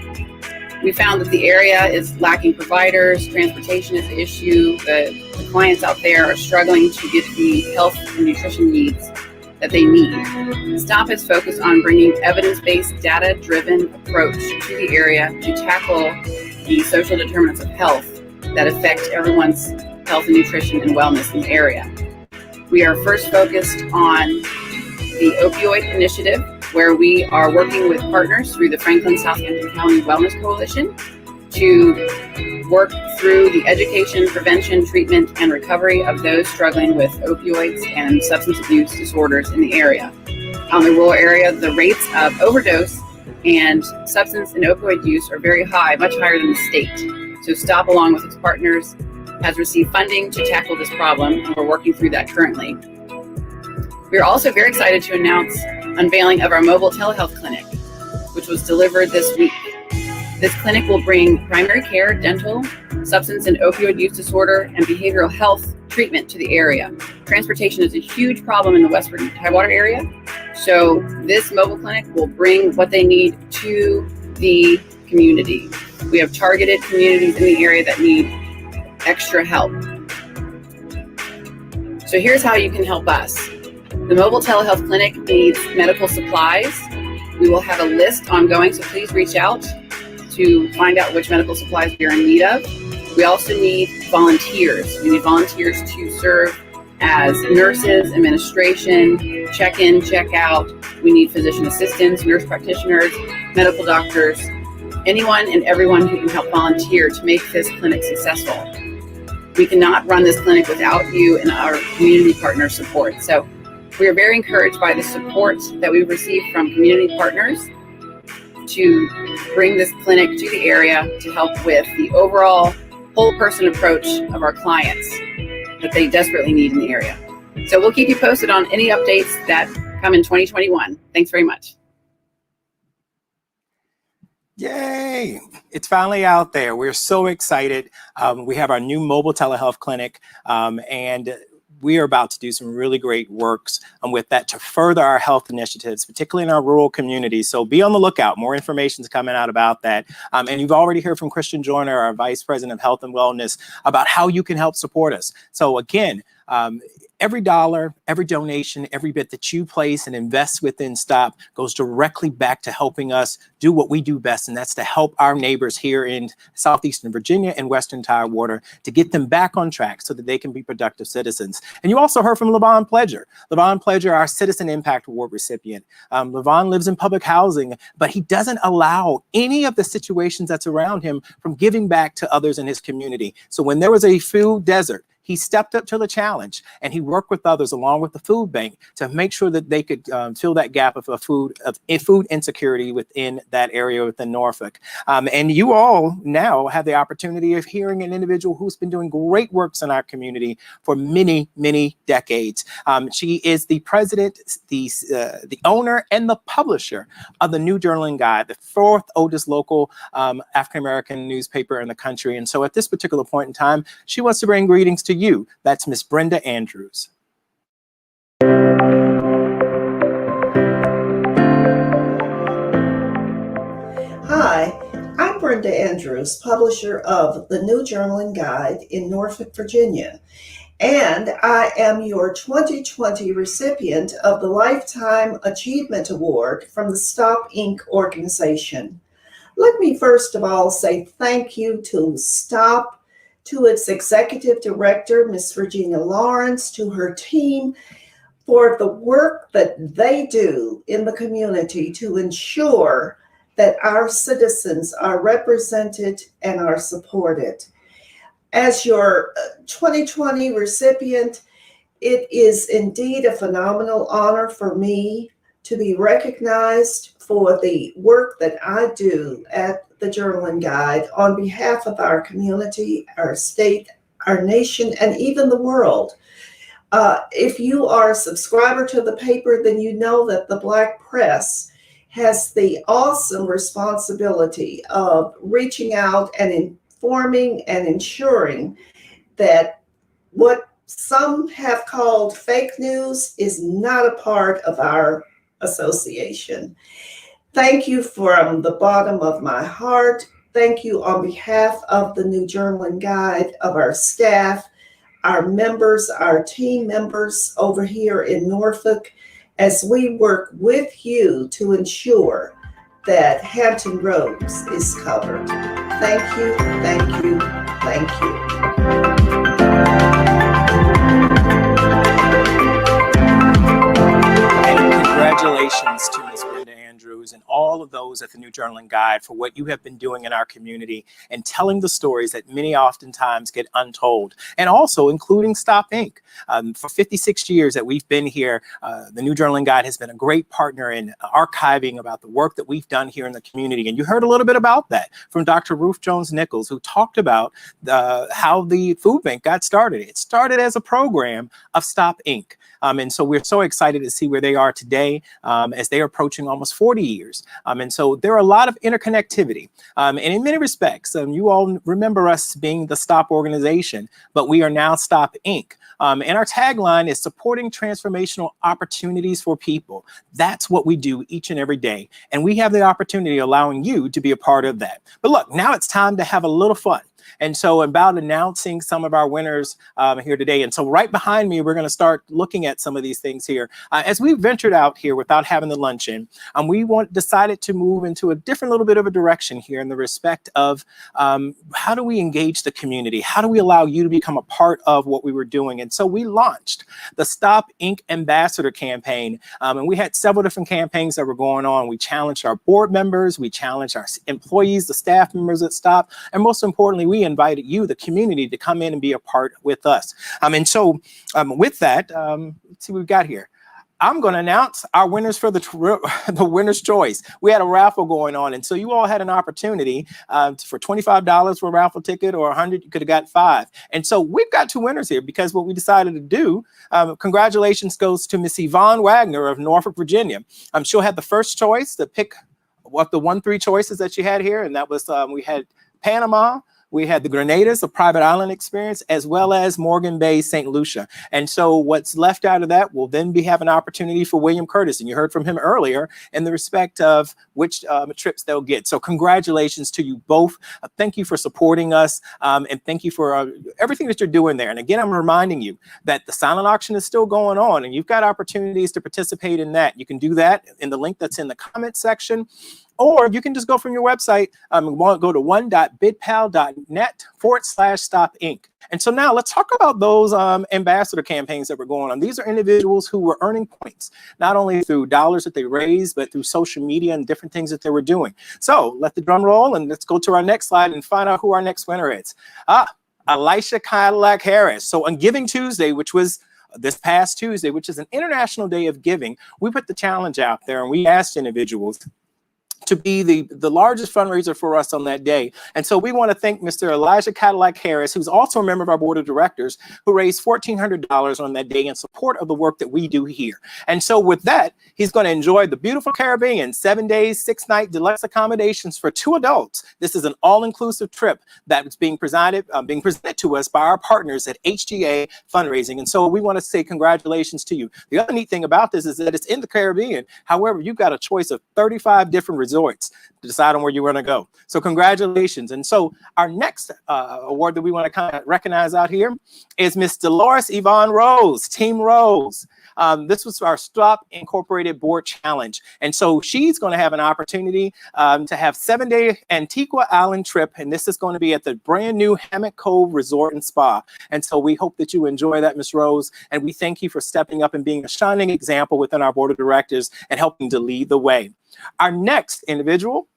We found that the area is lacking providers, transportation is an issue, the clients out there are struggling to get the health and nutrition needs that they need. STOP is focused on bringing evidence-based, data-driven approach to the area to tackle the social determinants of health that affect everyone's health and nutrition and wellness in the area. We are first focused on the opioid initiative, where we are working with partners through the Franklin Southampton County Wellness Coalition to work through the education, prevention, treatment, and recovery of those struggling with opioids and substance abuse disorders in the area. On the rural area, the rates of overdose and substance and opioid use are very high, much higher than the state. So STOP, along with its partners, has received funding to tackle this problem, and we're working through that currently. We are also very excited to announce unveiling of our mobile telehealth clinic, which was delivered this week. This clinic will bring primary care, dental, substance and opioid use disorder, and behavioral health treatment to the area. Transportation is a huge problem in the Western Tidewater area, so this mobile clinic will bring what they need to the community. We have targeted communities in the area that need extra help. So here's how you can help us. The mobile telehealth clinic needs medical supplies. We will have a list ongoing, so please reach out to find out which medical supplies you're in need of. We also need volunteers. We need volunteers to serve as nurses, administration, check-in, check-out. We need physician assistants, nurse practitioners, medical doctors, anyone and everyone who can help volunteer to make this clinic successful. We cannot run this clinic without you and our community partner support. So we are very encouraged by the support that we've received from community partners to bring this clinic to the area to help with the overall whole person approach of our clients that they desperately need in the area. So we'll keep you posted on any updates that come in 2021. Thanks very much. Yay! It's finally out there. We're so excited. We have our new mobile telehealth clinic, and we are about to do some really great works with that to further our health initiatives, particularly in our rural communities. So be on the lookout. More information is coming out about that. And you've already heard from Christian Joyner, our Vice President of Health and Wellness, about how you can help support us. So again, every dollar, every donation, every bit that you place and invest within STOP goes directly back to helping us do what we do best, and that's to help our neighbors here in Southeastern Virginia and Western Tidewater to get them back on track so that they can be productive citizens. And you also heard from Levon Pledger. Levon Pledger, our Citizen Impact Award recipient. Levon lives in public housing, but he doesn't allow any of the situations that's around him from giving back to others in his community. So when there was a food desert, he stepped up to the challenge and he worked with others along with the food bank to make sure that they could fill that gap of food insecurity within that area within Norfolk. And you all now have the opportunity of hearing an individual who's been doing great works in our community for many, many decades. She is the president, the owner, and the publisher of the New Journaling Guide, the fourth oldest local African-American newspaper in the country. And so at this particular point in time, she wants to bring greetings to you. That's Miss Brenda Andrews. Hi, I'm Brenda Andrews, publisher of the New Journaling Guide in Norfolk, Virginia, and I am your 2020 recipient of the Lifetime Achievement Award from the STOP Inc. organization. Let me first of all say thank you to STOP, to its executive director, Ms. Virginia Lawrence, to her team for the work that they do in the community to ensure that our citizens are represented and are supported. As your 2020 recipient, it is indeed a phenomenal honor for me to be recognized for the work that I do at the Journaling Guide on behalf of our community, our state, our nation, and even the world. If you are a subscriber to the paper, then you know that the Black press has the awesome responsibility of reaching out and informing and ensuring that what some have called fake news is not a part of our association. Thank you from the bottom of my heart. Thank you on behalf of the New Journaling Guide, of our staff, our members, our team members over here in Norfolk, as we work with you to ensure that Hampton Roads is covered. Thank you, thank you, thank you. Congratulations to Ms. Brenda Andrews and all of those at the New Journaling Guide for what you have been doing in our community and telling the stories that many oftentimes get untold, and also including STOP Inc. For 56 years that we've been here, the New Journaling Guide has been a great partner in archiving about the work that we've done here in the community. And you heard a little bit about that from Dr. Ruth Jones Nichols, who talked about how the food bank got started. It started as a program of STOP Inc. And so we're so excited to see where they are today as they're approaching almost 40 years. And so there are a lot of interconnectivity. And in many respects, you all remember us being the STOP organization, but we are now STOP Inc. And our tagline is supporting transformational opportunities for people. That's what we do each and every day. And we have the opportunity allowing you to be a part of that. But look, now it's time to have a little fun. And so about announcing some of our winners here today. And so right behind me, we're going to start looking at some of these things here. As we ventured out here without having the luncheon, we decided to move into a different little bit of a direction here in the respect of how do we engage the community? How do we allow you to become a part of what we were doing? And so we launched the STOP Inc. Ambassador campaign. And we had several different campaigns that were going on. We challenged our board members. We challenged our employees, the staff members at STOP. And most importantly, we invited you, the community, to come in and be a part with us. And so with that, let's see what we've got here. I'm going to announce our winners for the winner's choice. We had a raffle going on, and so you all had an opportunity for $25 for a raffle ticket, or $100, you could have got 5. And so we've got 2 winners here, because what we decided to do, congratulations goes to Miss Yvonne Wagner of Norfolk, Virginia. She'll have the first choice to pick what the 1-3 choices that you had here, and that was we had Panama, we had the Grenadiers, a private island experience, as well as Morgan Bay, St. Lucia. And so what's left out of that will then have an opportunity for William Curtis. And you heard from him earlier in the respect of which trips they'll get. So congratulations to you both. Thank you for supporting us. And thank you for everything that you're doing there. And again, I'm reminding you that the silent auction is still going on, and you've got opportunities to participate in that. You can do that in the link that's in the comment section. Or you can just go from your website and go to one.bidpal.net/Stop Inc. And so now let's talk about those ambassador campaigns that were going on. These are individuals who were earning points, not only through dollars that they raised, but through social media and different things that they were doing. So let the drum roll, and let's go to our next slide and find out who our next winner is. Elisha Cadillac Harris. So on Giving Tuesday, which was this past Tuesday, which is an International Day of Giving, we put the challenge out there and we asked individuals to be the largest fundraiser for us on that day. And so we want to thank Mr. Elijah Cadillac Harris, who's also a member of our board of directors, who raised $1,400 on that day in support of the work that we do here. And so with that, he's going to enjoy the beautiful Caribbean, 7 days, 6-night deluxe accommodations for 2 adults. This is an all-inclusive trip that's being presented to us by our partners at HGA Fundraising. And so we want to say congratulations to you. The other neat thing about this is that it's in the Caribbean. However, you've got a choice of 35 different resorts to decide on where you want to go. So congratulations. And so our next award that we want to kind of recognize out here is Miss Dolores Yvonne Rose, Team Rose. This was our Stop Incorporated Board Challenge. And so she's going to have an opportunity to have 7-day Antigua Island trip. And this is going to be at the brand new Hammock Cove Resort and Spa. And so we hope that you enjoy that, Miss Rose. And we thank you for stepping up and being a shining example within our board of directors and helping to lead the way. Our next individual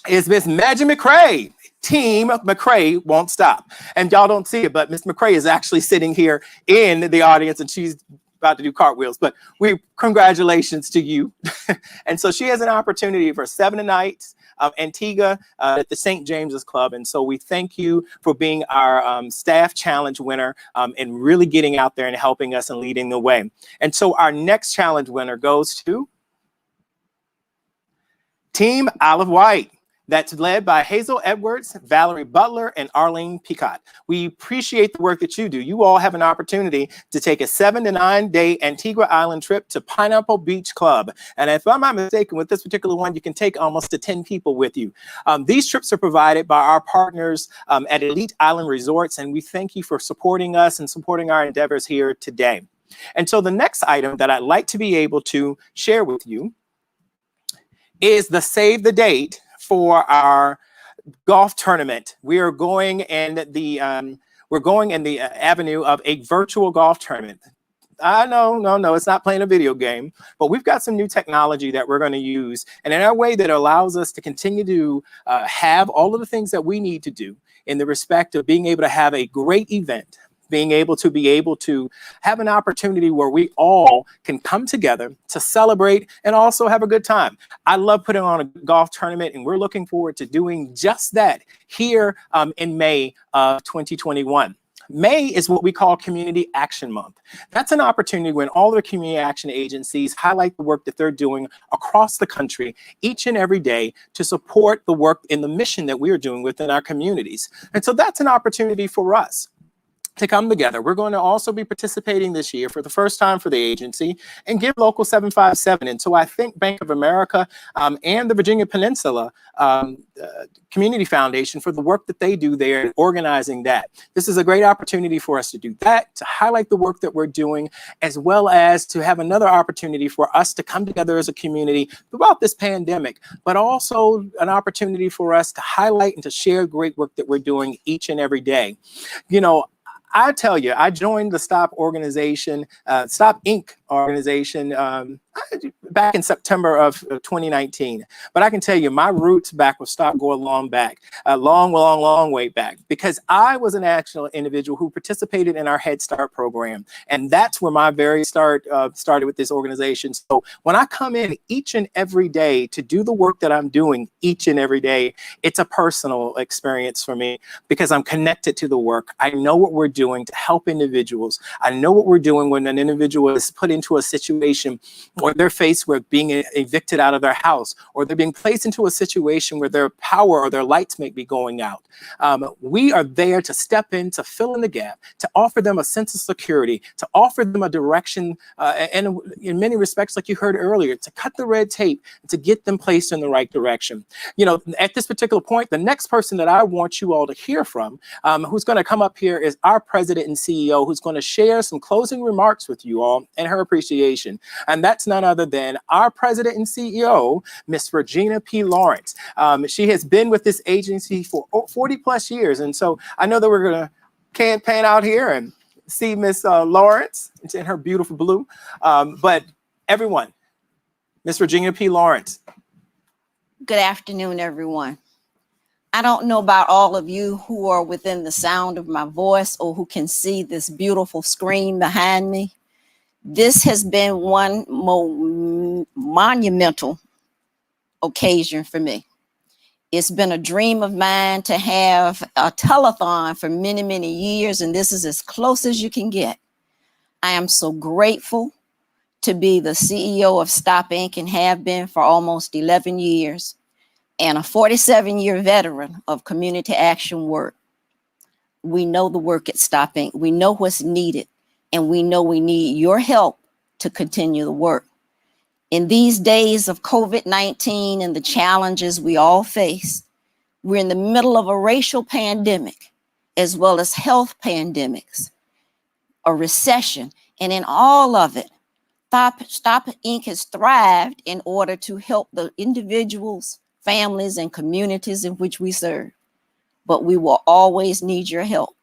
is Miss Maggie McCrae. Team McCrae won't stop. And y'all don't see it, but Miss McCrae is actually sitting here in the audience, and she's about to do cartwheels. But congratulations to you. And so she has an opportunity for 7 nights of Antigua at the St. James's Club. And so we thank you for being our staff challenge winner and really getting out there and helping us and leading the way. And so our next challenge winner goes to Team Olive White. That's led by Hazel Edwards, Valerie Butler, and Arlene Picot. We appreciate the work that you do. You all have an opportunity to take a 7 to 9 day Antigua Island trip to Pineapple Beach Club. And if I'm not mistaken, with this particular one, you can take almost to 10 people with you. These trips are provided by our partners at Elite Island Resorts, and we thank you for supporting us and supporting our endeavors here today. And so the next item that I'd like to be able to share with you is the save the date for our golf tournament. We are going in the avenue of a virtual golf tournament. I know, no, it's not playing a video game, but we've got some new technology that we're going to use, and in a way that allows us to continue to have all of the things that we need to do in the respect of being able to have a great event, being able to have an opportunity where we all can come together to celebrate and also have a good time. I love putting on a golf tournament, and we're looking forward to doing just that here in May of 2021. May is what we call Community Action Month. That's an opportunity when all the community action agencies highlight the work that they're doing across the country each and every day to support the work and the mission that we are doing within our communities. And so that's an opportunity for us to come together. We're going to also be participating this year for the first time for the agency and give Local 757. And so I thank Bank of America and the Virginia Peninsula Community Foundation for the work that they do there in organizing that. This is a great opportunity for us to do that, to highlight the work that we're doing, as well as to have another opportunity for us to come together as a community throughout this pandemic, but also an opportunity for us to highlight and to share great work that we're doing each and every day. You know, I tell you, I joined the Stop organization, Stop Inc. organization back in September of 2019. But I can tell you my roots back with Stop go a long back, a long way back, because I was an actual individual who participated in our Head Start program. And that's where my very start started with this organization. So when I come in each and every day to do the work that I'm doing each and every day, it's a personal experience for me because I'm connected to the work. I know what we're doing to help individuals. I know what we're doing when an individual is put into a situation or they're faced with being evicted out of their house, or they're being placed into a situation where their power or their lights may be going out. We are there to step in, to fill in the gap, to offer them a sense of security, to offer them a direction, and in many respects, like you heard earlier, to cut the red tape, to get them placed in the right direction. You know, at this particular point, the next person that I want you all to hear from, who's going to come up here, is our president and CEO, who's going to share some closing remarks with you all and her appreciation. And that's none other than our president and CEO, Miss Regina P. Lawrence. She has been with this agency for 40 plus years. And so I know that we're going to campaign out here and see Miss Lawrence in her beautiful blue. But everyone, Miss Regina P. Lawrence. Good afternoon, everyone. I don't know about all of you who are within the sound of my voice or who can see this beautiful screen behind me. This has been one monumental occasion for me. It's been a dream of mine to have a telethon for many, many years, and this is as close as you can get. I am so grateful to be the CEO of Stop Inc. and have been for almost 11 years, and a 47-year veteran of community action work. We know the work at Stop Inc. We know what's needed, and we know we need your help to continue the work. In these days of COVID-19 and the challenges we all face, we're in the middle of a racial pandemic, as well as health pandemics, a recession, and in all of it, Stop Inc. has thrived in order to help the individuals, families, and communities in which we serve. But we will always need your help.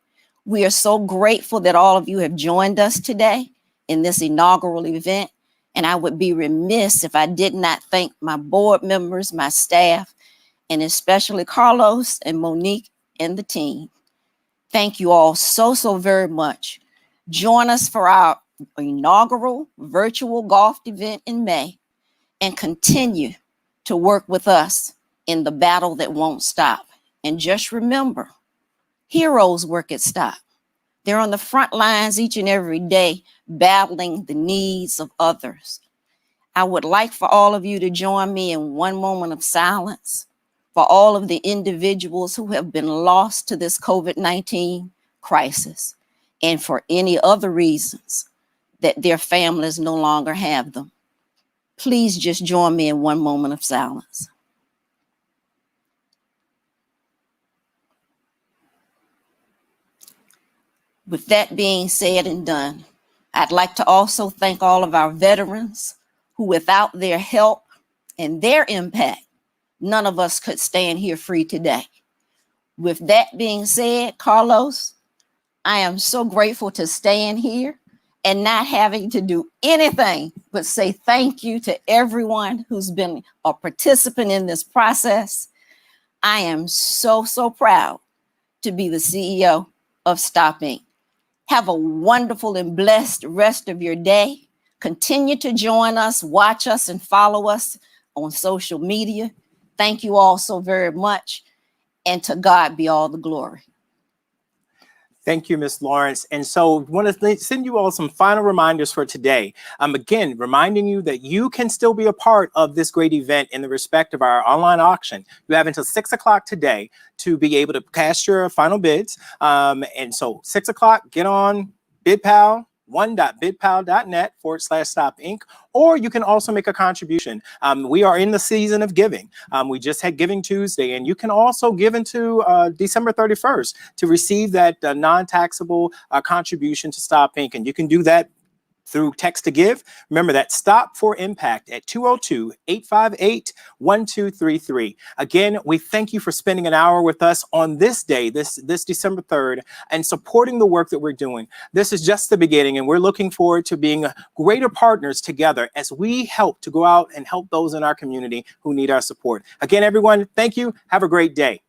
We are so grateful that all of you have joined us today in this inaugural event. And I would be remiss if I did not thank my board members, my staff, and especially Carlos and Monique and the team. Thank you all so very much. Join us for our inaugural virtual golf event in May and continue to work with us in the battle that won't stop. And just remember, heroes work at Stop. They're on the front lines each and every day, battling the needs of others. I would like for all of you to join me in one moment of silence for all of the individuals who have been lost to this COVID-19 crisis, and for any other reasons that their families no longer have them. Please just join me in one moment of silence. With that being said and done, I'd like to also thank all of our veterans who, without their help and their impact, none of us could stand here free today. With that being said, Carlos, I am so grateful to stand here and not having to do anything but say thank you to everyone who's been a participant in this process. I am so proud to be the CEO of Stop Inc. Have a wonderful and blessed rest of your day. Continue to join us, watch us, and follow us on social media. Thank you all so very much, and to God be all the glory. Thank you, Ms. Lawrence. And so I want to send you all some final reminders for today. Again, reminding you that you can still be a part of this great event in the respect of our online auction. You have until 6 o'clock today to be able to cast your final bids. And so 6 o'clock, get on BidPal, one.bidpal.net/Stop Inc. Or you can also make a contribution. We are in the season of giving. We just had Giving Tuesday, and you can also give into December 31st to receive that non-taxable contribution to Stop Inc. And you can do that through text to give. Remember that Stop for Impact at 202-858-1233. Again, we thank you for spending an hour with us on this day, this December 3rd, and supporting the work that we're doing. This is just the beginning, and we're looking forward to being greater partners together as we help to go out and help those in our community who need our support. Again, everyone, thank you. Have a great day.